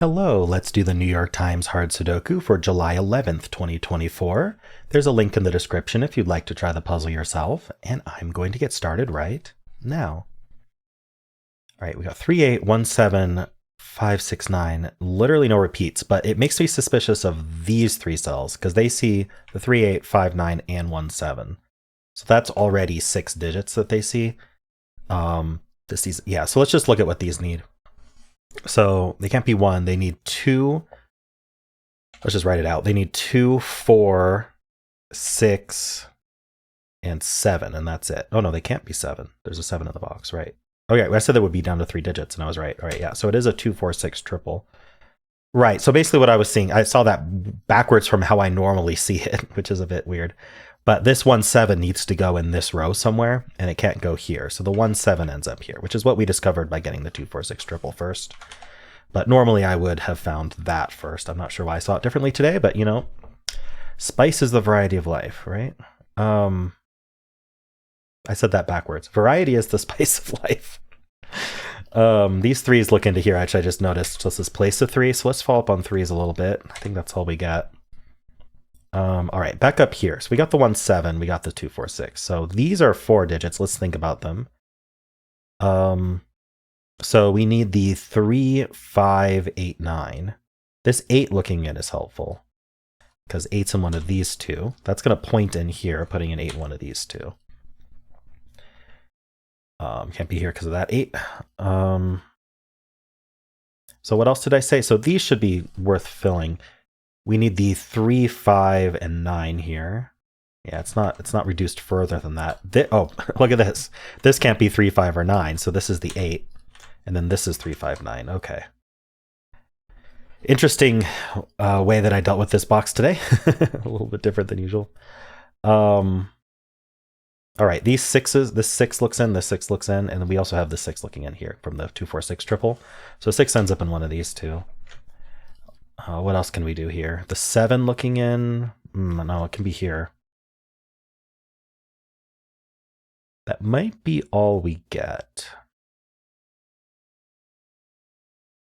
Hello, let's do the New York Times Hard Sudoku for July 11th, 2024. There's a link in the description if you'd like to try the puzzle yourself, and I'm going to get started right now. All right, we got 3, 8, 1, 7, 5, 6, 9, literally no repeats, but it makes me suspicious of these three cells because they see the 3, 8, 5, 9, and 1, 7. So that's already 6 digits that they see. So let's just look at what these need. So they can't be 1, they need 2. Let's just write it out. They need 2, 4, 6, and 7, and that's it. Oh no, they can't be 7. There's a 7 in the box, right? Oh yeah, I said that would be down to 3 digits, and I was right. All right, yeah, so it is a 2, 4, 6 triple. Right, so basically what I was seeing, I saw that backwards from how I normally see it, which is a bit weird. But this 1, 7 needs to go in this row somewhere, and it can't go here. So the 1, 7 ends up here, which is what we discovered by getting the 2, 4, 6 triple first. But normally I would have found that first. I'm not sure why I saw it differently today, but you know, spice is the variety of life, right? I said that backwards. Variety is the spice of life. These threes look into here. Actually, I just noticed this is place of 3, so let's follow up on 3s a little bit. I think that's all we got. All right, back up here. So we got the 1, 7, we got the 2, 4, 6. So these are 4 digits. Let's think about them. So we need the 3, 5, 8, 9. This 8 looking in is helpful because 8's in one of these two. That's going to point in here, putting an 8 in one of these two. Can't be here because of that 8. So what else did I say? So these should be worth filling. We need the 3, 5, and 9 here. Yeah, it's not reduced further than that. Oh, look at this. This can't be 3, 5, or 9. So this is the 8. And then this is 3, 5, 9. Okay. Interesting way that I dealt with this box today. A little bit different than usual. All right, these 6s, this 6 looks in, this 6 looks in, and then we also have the 6 looking in here from the 2, 4, 6 triple. So 6 ends up in one of these two. What else can we do here? The 7 looking in, no, it can be here. That might be all we get.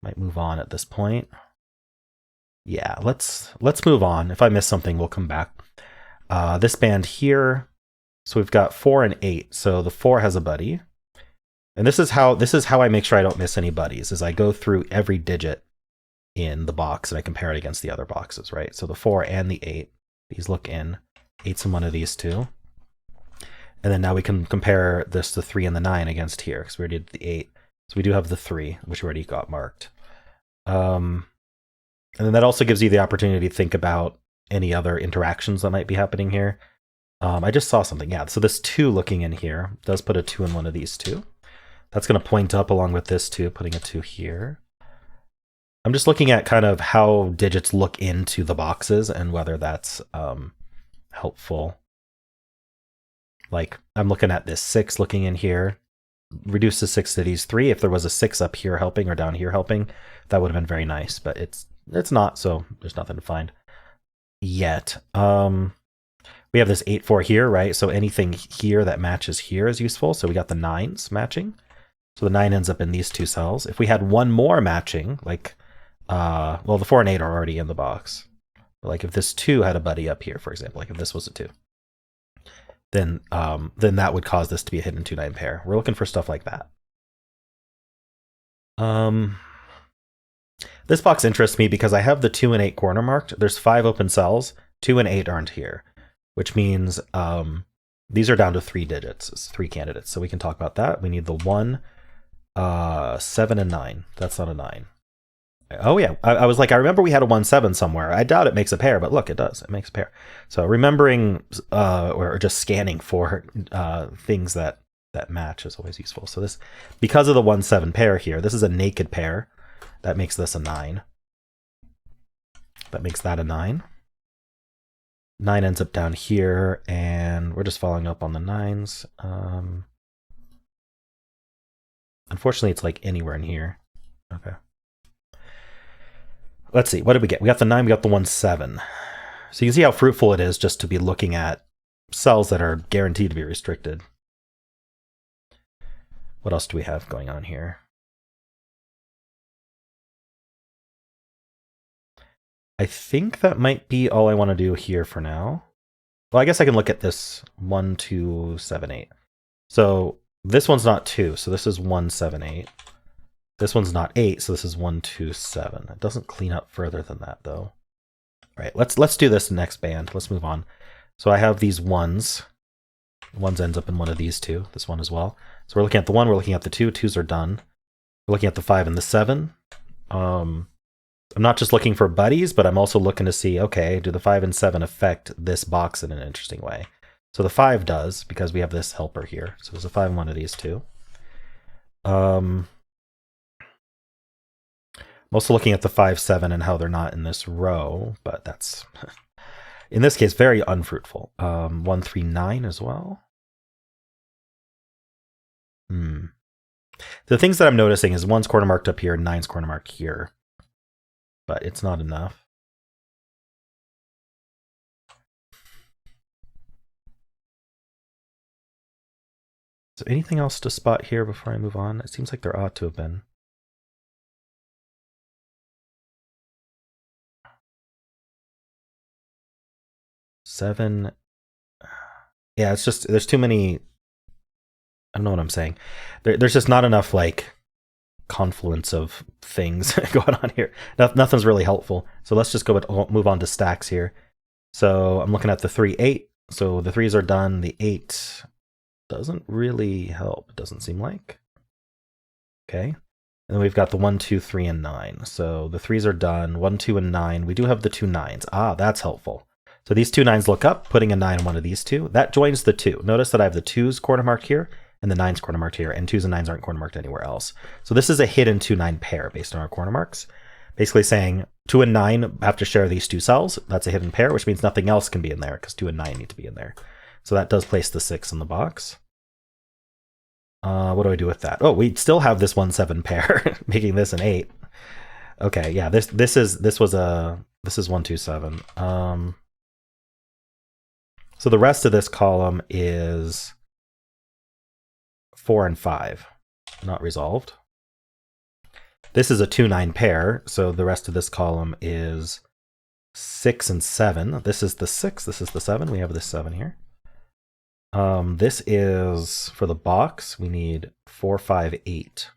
Might move on at this point. Yeah, let's move on. If I miss something, we'll come back. This band here. So we've got 4 and 8. So the 4 has a buddy. And this is how I make sure I don't miss any buddies, is I go through every digit in the box and I compare it against the other boxes, right? So the 4 and the 8, these look in. 8's in one of these two. And then now we can compare this, the 3 and the 9 against here, because we already did the 8. So we do have the 3, which already got marked. And then that also gives you the opportunity to think about any other interactions that might be happening here. I just saw something, yeah. So this 2 looking in here does put a 2 in one of these two. That's going to point up along with this 2, putting a 2 here. I'm just looking at kind of how digits look into the boxes and whether that's helpful. Like, I'm looking at this 6 looking in here. Reduce the 6 to these 3. If there was a 6 up here helping or down here helping, that would have been very nice, but it's not, so there's nothing to find yet. We have this 8, 4 here, right? So anything here that matches here is useful. So we got the 9s matching. So the 9 ends up in these two cells. If we had one more matching, like, well, the 4 and 8 are already in the box. But like if this 2 had a buddy up here, for example, like if this was a 2, then that would cause this to be a hidden 2-9 pair. We're looking for stuff like that. This box interests me because I have the 2 and 8 corner marked. There's 5 open cells. 2 and 8 aren't here, which means these are down to 3 digits. It's 3 candidates, so we can talk about that. We need the 1, 7, and 9. That's not a 9. Oh yeah, I was like, I remember we had a 1, 7 somewhere. I doubt it makes a pair, but look, it does. It makes a pair. So remembering or just scanning for things that match is always useful. So this, because of the 1, 7 pair here, this is a naked pair. That makes this a 9. That makes that a 9. 9 ends up down here, and we're just following up on the 9s. Unfortunately, it's like anywhere in here. Okay. Let's see, what did we get? We got the 9, we got the 1, 7. So you can see how fruitful it is just to be looking at cells that are guaranteed to be restricted. What else do we have going on here? I think that might be all I want to do here for now. Well, I guess I can look at this 1, 2, 7, 8. So this one's not 2, so this is 1, 7, 8. This one's not 8, so this is 1, 2, 7. It doesn't clean up further than that, though. All right, let's do this next band. Let's move on. So I have these ones. Ones ends up in one of these two. This one as well. So we're looking at the 1. We're looking at the 2. 2s are done. We're looking at the 5 and the 7. I'm not just looking for buddies, but I'm also looking to see, okay, do the 5 and 7 affect this box in an interesting way? So the 5 does, because we have this helper here. So there's a 5 in one of these two. I'm also looking at the 5, 7 and how they're not in this row, but that's, in this case, very unfruitful. 1, 3, 9 as well. The things that I'm noticing is 1's corner marked up here and 9's corner marked here. But it's not enough. Is there anything else to spot here before I move on? It seems like there ought to have been. Seven. Yeah, it's just, there's too many. I don't know what I'm saying. There's just not enough, like, confluence of things going on here. Nothing's really helpful. So let's just move on to stacks here. So I'm looking at the 3, 8. So the 3s are done. The 8 doesn't really help, it doesn't seem like. Okay. And then we've got the 1, 2, 3, and 9. So the 3s are done. 1, 2, and 9. We do have the 2 9s. Ah, that's helpful. So these 2 9s look up, putting a 9 in one of these two. That joins the 2. Notice that I have the 2's corner marked here and the 9's corner marked here, and 2's and 9's aren't corner marked anywhere else. So this is a hidden 2 9 pair based on our corner marks. Basically saying 2 and 9 have to share these 2 cells. That's a hidden pair, which means nothing else can be in there because 2 and 9 need to be in there. So that does place the 6 in the box. What do I do with that? Oh, we still have this 1 7 pair, making this an 8. Okay, yeah, this is 1 2 7. So the rest of this column is 4 and 5, not resolved. This is a 2 9 pair, so the rest of this column is 6 and 7. This is the 6, this is the 7. We have this 7 here. This is, for the box, we need 4, 5, 8.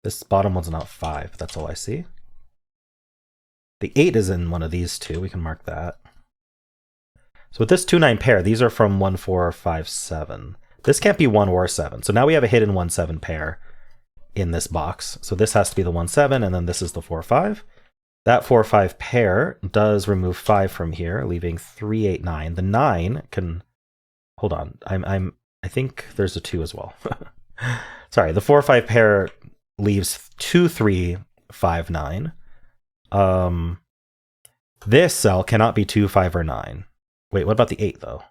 This bottom one's not 5, that's all I see. The 8 is in one of these two, we can mark that. So with this 2 9 pair, these are from 1 4 5 7. This can't be 1 or 7. So now we have a hidden 1 7 pair in this box. So this has to be the 1 7, and then this is the 4 5. That 4 5 pair does remove 5 from here, leaving 3 8 9. The 9 can, hold on, I think there's a 2 as well. Sorry, the 4 5 pair leaves 2 3 5 9. This cell cannot be 2 5 or 9. Wait, what about the 8 though?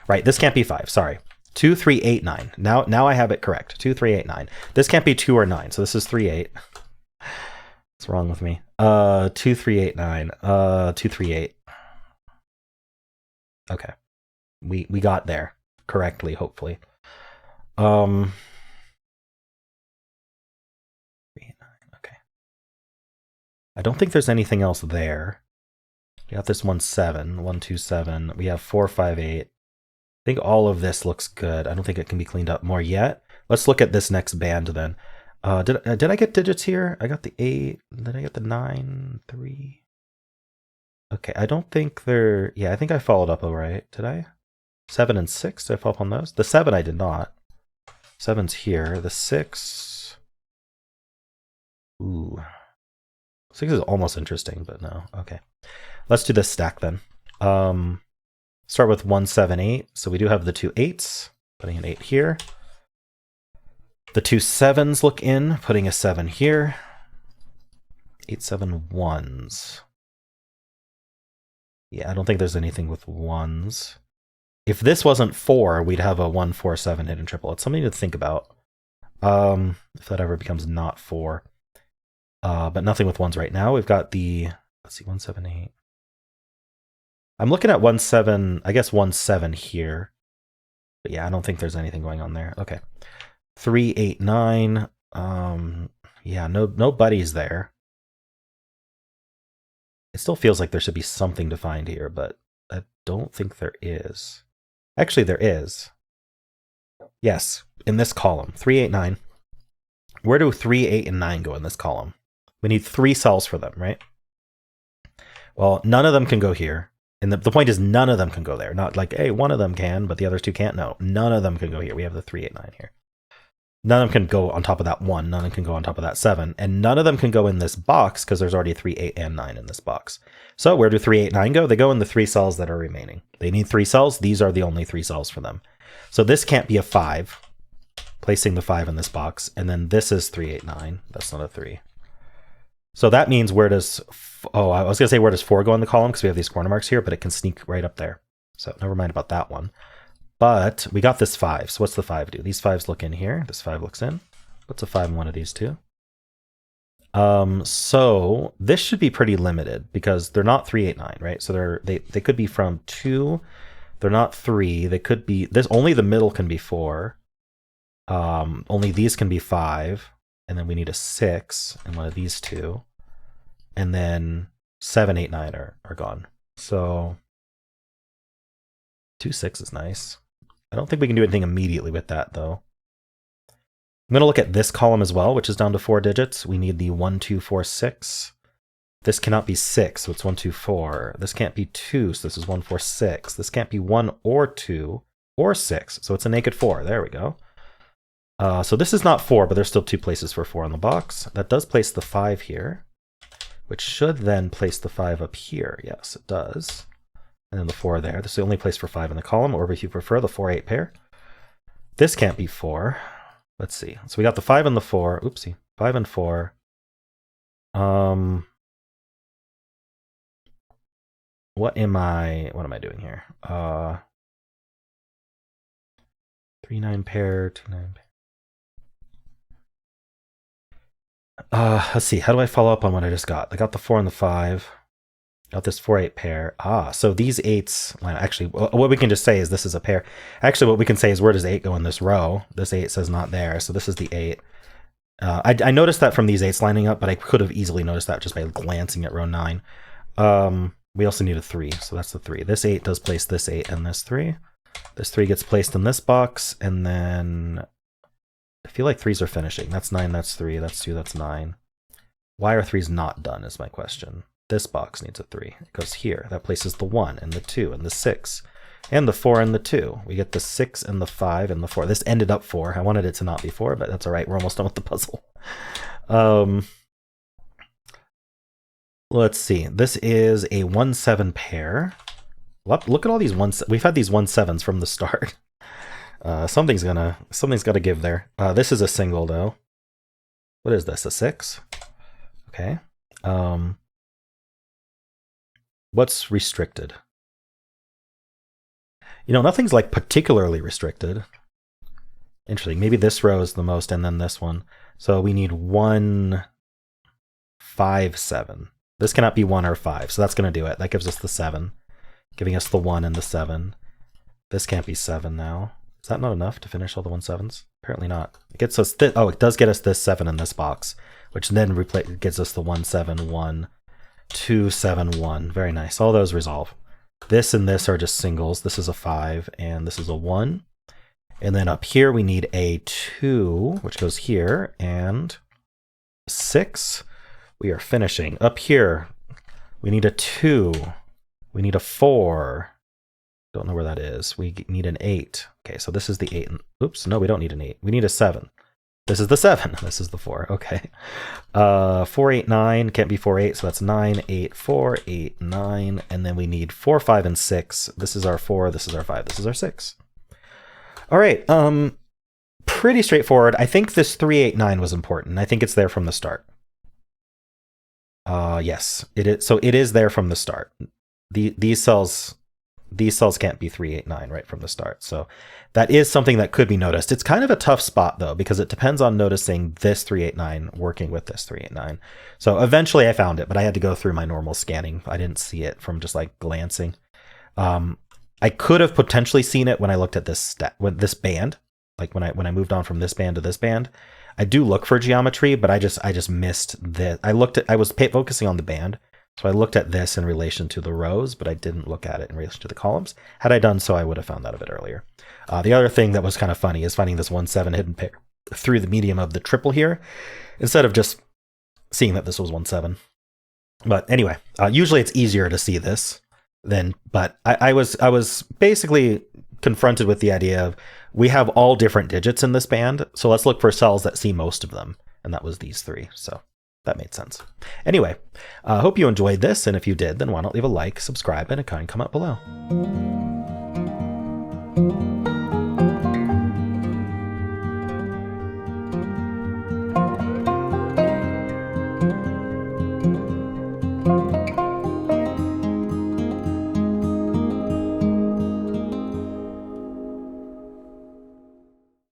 Right, this can't be 5, sorry. 2 3 8 9. Now I have it correct. 2 3 8 9. This can't be 2 or 9, so this is 3 8. What's wrong with me? 2 3 8 9. 2 3 8. Okay. We got there correctly, hopefully. 3 8 9. Okay. I don't think there's anything else there. We got this 1 7, 1 2 7. We have 4 5 8. I think all of this looks good. I don't think it can be cleaned up more yet. Let's look at this next band then. Did I get digits here? I got the 8. Did I get the 9? 3. Okay, I don't think they're... Yeah, I think I followed up all right. Did I? 7 and 6. Did I follow up on those? The 7 I did not. 7's here. The 6... Ooh. 6 is almost interesting, but no. Okay. Let's do this stack then. Start with 1 7 8. So we do have the 2 8s. Putting an 8 here. The 2 7s look in. Putting a 7 here. 8 7 1s. Yeah, I don't think there's anything with 1s. If this wasn't 4, we'd have a 1 4 7 hidden triple. It's something to think about. If that ever becomes not 4. But nothing with 1s right now. We've got the, let's see, 1 7 8. I'm looking at 1 7, I guess 1 7 here. But yeah, I don't think there's anything going on there. Okay. 3 8 9. Yeah, no buddies there. It still feels like there should be something defined here, but I don't think there is. Actually, there is. Yes, in this column, 3, 8, 9. Where do 3, 8, and 9 go in this column? We need 3 cells for them, right? Well, none of them can go here. And the point is none of them can go there. Not like, hey, one of them can, but the other 2 can't. No, none of them can go here. We have the 3, 8, 9 here. None of them can go on top of that 1. None of them can go on top of that 7. And none of them can go in this box because there's already 3, 8, and 9 in this box. So where do 3, 8, 9 go? They go in the 3 cells that are remaining. They need 3 cells. These are the only 3 cells for them. So this can't be a 5, placing the 5 in this box. And then this is 3, 8, 9. That's not a 3. So that means where does... Oh, I was going to say where does 4 go in the column because we have these corner marks here, but it can sneak right up there. So never mind about that one. But we got this 5. So what's the 5 do? These 5s look in here. This 5 looks in. What's a 5 in one of these 2? So this should be pretty limited because they're not 3, 8, 9, right? So they could be from 2. They're not 3. They could be this. Only the middle can be 4. Only these can be 5. And then we need a 6 and one of these 2. And then 7, 8, 9 are gone. So 2, 6 is nice. I don't think we can do anything immediately with that, though. I'm going to look at this column as well, which is down to 4 digits. We need the 1, 2, 4, 6. This cannot be 6, so it's 1, 2, 4. This can't be 2, so this is 1, 4, 6. This can't be 1 or 2 or 6, so it's a naked 4. There we go. So this is not 4, but there's still 2 places for 4 in the box. That does place the 5 here, which should then place the 5 up here. Yes, it does. And then the 4 there. This is the only place for 5 in the column, or if you prefer, the 4, 8 pair. This can't be 4. Let's see. So we got the 5 and the 4. Oopsie. 5 and 4. What am I doing here? 3, 9 pair, 2, 9 pair. Let's see. How do I follow up on what I just got? I got the 4 and the 5. Got this 4, 8 pair. So these 8s, actually, what we can just say is this is a pair. Actually, what we can say is where does 8 go in this row? This 8 says not there, so this is the 8. I noticed that from these 8s lining up, but I could have easily noticed that just by glancing at row 9. We also need a 3, so that's the 3. This 8 does place this 8 and this 3. This 3 gets placed in this box, and then I feel like 3s are finishing. That's 9, that's 3, that's 2, that's 9. Why are 3s not done is my question. This box needs a 3. It goes here. That places the 1 and the 2 and the 6 and the 4 and the 2. We get the 6 and the 5 and the 4. This ended up 4. I wanted it to not be 4, but that's all right. We're almost done with the puzzle. Let's see. This is a 1, 7 pair. Look at all these 1. We've had these 1, 7s from the start. Something's got to give there. This is a single though. What is this? A 6? Okay. What's restricted? You know, nothing's like particularly restricted. Interesting. Maybe this row is the most and then this one. So we need 1, 5, 7. This cannot be 1 or 5, so that's going to do it. That gives us the 7, giving us the 1 and the 7. This can't be 7 now. Is that not enough to finish all the 1, 7s? Apparently not. It gets us it does get us this 7 in this box, which then gets us the 1, 7, 1. 2, 7, 1. Very nice. All those resolve. This and this are just singles. This is a 5 and this is a 1. And then up here we need a 2, which goes here, and 6. We are finishing. Up here we need a 2. We need a 4. Don't know where that is. We need an 8. Okay, so this is the 8. Oops, no, we don't need an 8. We need a 7. This is the 7. This is the 4. Okay. 4, 8, 9. Can't be 4, 8. So that's 9, 8, 4, 8, 9. And then we need 4, 5, and 6. This is our 4. This is our 5. This is our 6. All right. Pretty straightforward. I think this 3, 8, 9 was important. I think it's there from the start. Yes, it is. So it is there from the start. These cells can't be 3, 8, 9 right from the start. So that is something that could be noticed. It's kind of a tough spot though, because it depends on noticing this 3, 8, 9 working with this 3, 8, 9. So eventually I found it, but I had to go through my normal scanning. I didn't see it from just like glancing. I could have potentially seen it when I looked at this band, like when I moved on from this band to this band. I do look for geometry, but I just missed that. I was focusing on the band, So I looked at this in relation to the rows, but I didn't look at it in relation to the columns. Had I done so, I would have found that a bit earlier. The other thing that was kind of funny is finding this 1-7 hidden pair through the medium of the triple here, instead of just seeing that this was 1-7. But anyway, usually it's easier to see this but I was basically confronted with the idea of we have all different digits in this band, so let's look for cells that see most of them, and that was these 3. So that made sense. Anyway, I hope you enjoyed this, and if you did, then why not leave a like, subscribe, and a kind comment below.